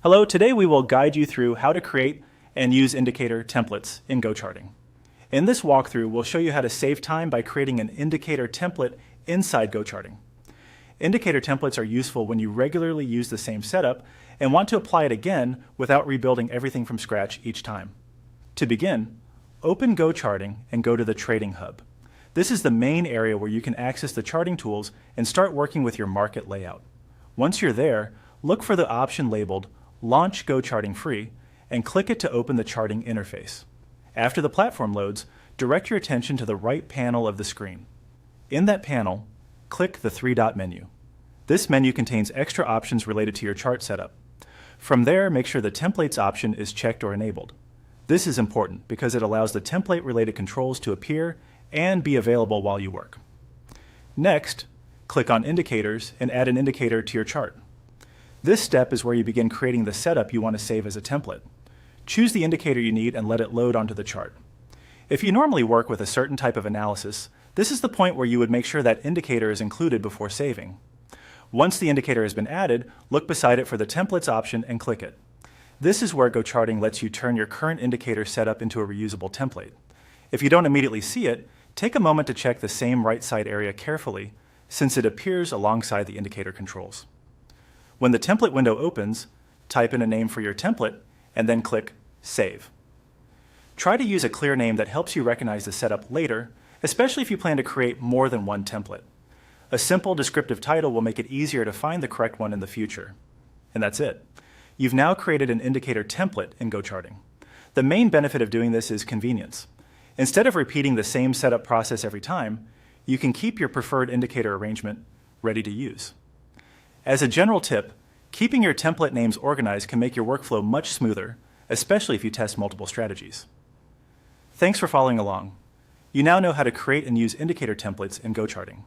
Hello, today we will guide you through how to create and use indicator templates in GoCharting. In this walkthrough, we'll show you how to save time by creating an indicator template inside GoCharting. Indicator templates are useful when you regularly use the same setup and want to apply it again without rebuilding everything from scratch each time. To begin, open GoCharting and go to the Trading Hub. This is the main area where you can access the charting tools and start working with your market layout. Once you're there, look for the option labeled Launch GoCharting Free and click it to open the charting interface. After the platform loads, direct your attention to the right panel of the screen. In that panel, click the three-dot menu. This menu contains extra options related to your chart setup. From there, make sure the Templates option is checked or enabled. This is important because it allows the template-related controls to appear and be available while you work. Next, click on Indicators and add an indicator to your chart. This step is where you begin creating the setup you want to save as a template. Choose the indicator you need and let it load onto the chart. If you normally work with a certain type of analysis, this is the point where you would make sure that indicator is included before saving. Once the indicator has been added, look beside it for the Templates option and click it. This is where GoCharting lets you turn your current indicator setup into a reusable template. If you don't immediately see it, take a moment to check the same right side area carefully, since it appears alongside the indicator controls. When the template window opens, type in a name for your template and then click Save. Try to use a clear name that helps you recognize the setup later, especially if you plan to create more than one template. A simple descriptive title will make it easier to find the correct one in the future. And that's it. You've now created an indicator template in GoCharting. The main benefit of doing this is convenience. Instead of repeating the same setup process every time, you can keep your preferred indicator arrangement ready to use. As a general tip, keeping your template names organized can make your workflow much smoother, especially if you test multiple strategies. Thanks for following along. You now know how to create and use indicator templates in GoCharting.